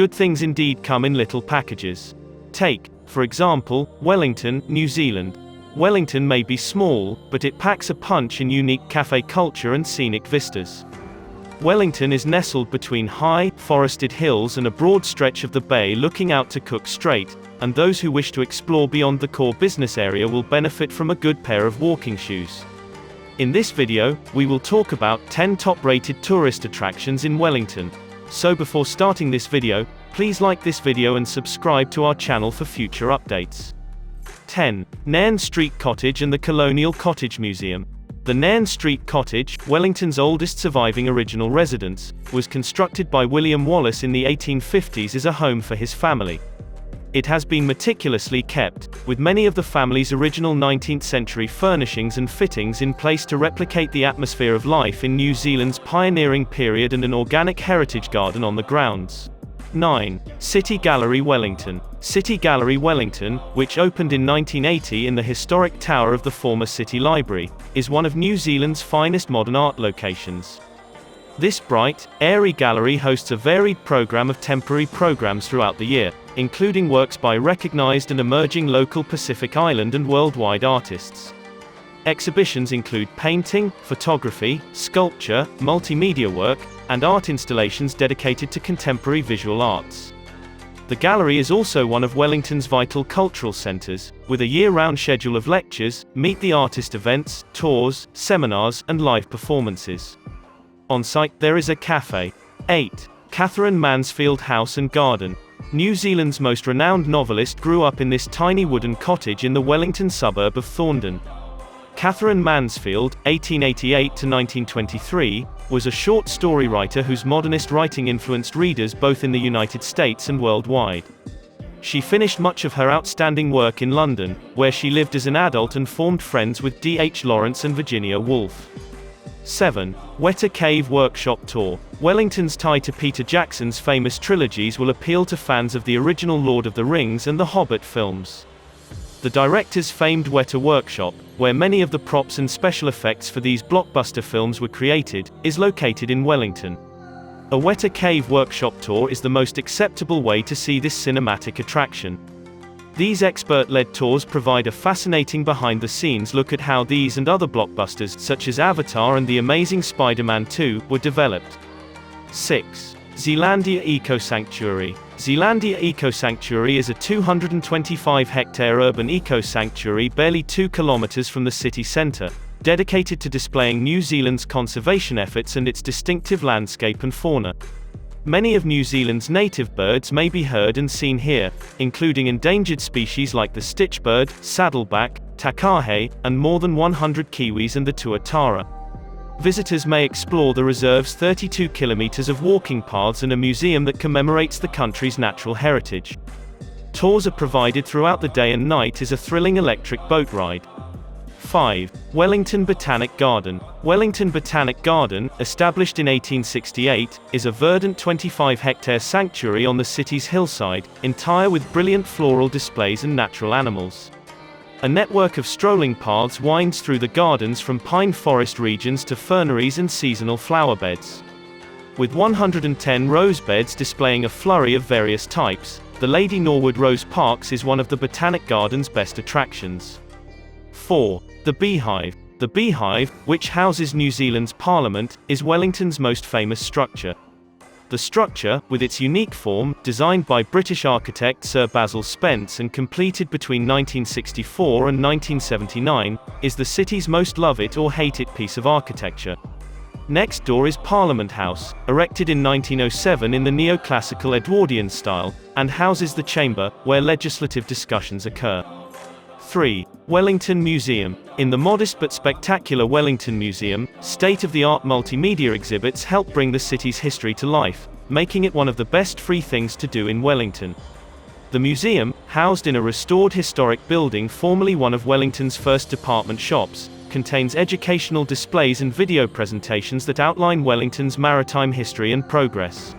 good things indeed come in little packages. Take, for example, Wellington, New Zealand. Wellington may be small, but it packs a punch in unique cafe culture and scenic vistas. Wellington is nestled between high, forested hills and a broad stretch of the bay looking out to Cook Strait, and those who wish to explore beyond the core business area will benefit from a good pair of walking shoes. In this video, we will talk about 10 top-rated tourist attractions in Wellington. So before starting this video, please like this video and subscribe to our channel for future updates. 10. NAIRN Street Cottage and the Colonial Cottage Museum. The NAIRN Street Cottage, Wellington's oldest surviving original residence, was constructed by William Wallace in the 1850s as a home for his family. It has been meticulously kept, with many of the family's original 19th-century furnishings and fittings in place to replicate the atmosphere of life in New Zealand's pioneering period, and an organic heritage garden on the grounds. 9. City Gallery Wellington. City Gallery Wellington, which opened in 1980 in the historic tower of the former City Library, is one of New Zealand's finest modern art locations. This bright, airy gallery hosts a varied program of temporary programs throughout the year, including works by recognized and emerging local Pacific Island and worldwide artists. Exhibitions include painting, photography, sculpture, multimedia work, and art installations dedicated to contemporary visual arts. The gallery is also one of Wellington's vital cultural centers, with a year-round schedule of lectures, meet the artist events, tours, seminars, and live performances. On site there is a cafe. 8. KATHERINE Mansfield House and Garden. New Zealand's most renowned novelist grew up in this tiny wooden cottage in the Wellington suburb of Thorndon. KATHERINE Mansfield, 1888–1923, was a short story writer whose modernist writing influenced readers both in the United States and worldwide. She finished much of her outstanding work in London, where she lived as an adult and formed friends with D.H. Lawrence and Virginia Woolf. 7. WETA Cave Workshop Tour. Wellington's tie to Peter Jackson's famous trilogies will appeal to fans of the original Lord of the Rings and The Hobbit films. The director's famed WETA workshop, where many of the props and special effects for these blockbuster films were created, is located in Wellington. A WETA Cave Workshop tour is the most acceptable way to see this cinematic attraction. These expert-led tours provide a fascinating behind-the-scenes look at how these and other blockbusters, such as Avatar and The Amazing Spider-Man 2, were developed. 6. ZEALANDIA ECOSANCTUARY. ZEALANDIA ECOSANCTUARY is a 225-hectare urban eco-sanctuary barely 2 kilometers from the city centre, dedicated to displaying New Zealand's conservation efforts and its distinctive landscape and fauna. Many of New Zealand's native birds may be heard and seen here, including endangered species like the stitchbird, saddleback, takahe, and more than 100 kiwis and the tuatara. Visitors may explore the reserve's 32 kilometers of walking paths and a museum that commemorates the country's natural heritage. Tours are provided throughout the day and night as a thrilling electric boat ride. 5. Wellington Botanic Garden. Wellington Botanic Garden, established in 1868, is a verdant 25-hectare sanctuary on the city's hillside, entire with brilliant floral displays and natural animals. A network of strolling paths winds through the gardens from pine forest regions to ferneries and seasonal flower beds. With 110 rose beds displaying a flurry of various types, the Lady Norwood Rose Parks is one of the Botanic Garden's best attractions. 4. The Beehive. The Beehive, which houses New Zealand's Parliament, is Wellington's most famous structure. The structure, with its unique form, designed by British architect Sir Basil Spence and completed between 1964 and 1979, is the city's most love-it-or-hate-it piece of architecture. Next door is Parliament House, erected in 1907 in the neoclassical Edwardian style, and houses the chamber, where legislative discussions occur. 3. Wellington Museum. In the modest but spectacular Wellington Museum, state-of-the-art multimedia exhibits help bring the city's history to life, making it one of the best free things to do in Wellington. The museum, housed in a restored historic building formerly one of Wellington's first department shops, contains educational displays and video presentations that outline Wellington's maritime history and progress.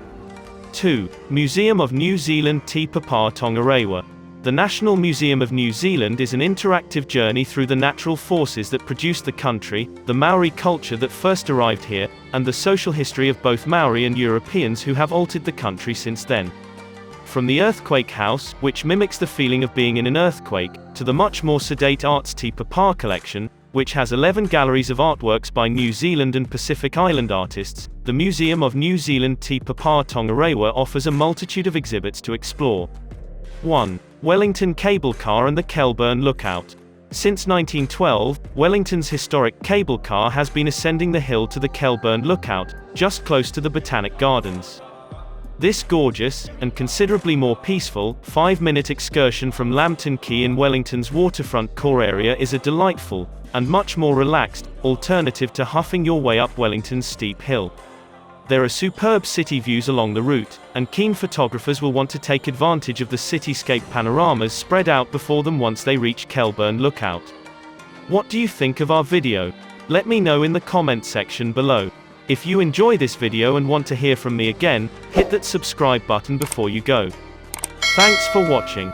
2. Museum of New Zealand Te Papa Tongarewa. The National Museum of New Zealand is an interactive journey through the natural forces that produced the country, the Maori culture that first arrived here, and the social history of both Maori and Europeans who have altered the country since then. From the earthquake house, which mimics the feeling of being in an earthquake, to the much more sedate Arts Te Papa collection, which has 11 galleries of artworks by New Zealand and Pacific Island artists, the Museum of New Zealand Te Papa Tongarewa offers a multitude of exhibits to explore. 1. Wellington Cable Car and the KELBURN Lookout. Since 1912, Wellington's historic cable car has been ascending the hill to the KELBURN Lookout, just close to the Botanic Gardens. This gorgeous, and considerably more peaceful, 5-minute excursion from Lambton Quay in Wellington's waterfront core area is a delightful, and much more relaxed, alternative to huffing your way up Wellington's steep hill. There are superb city views along the route, and keen photographers will want to take advantage of the cityscape panoramas spread out before them once they reach KELBURN Lookout. What do you think of our video? Let me know in the comment section below. If you enjoy this video and want to hear from me again, hit that subscribe button before you go. Thanks for watching.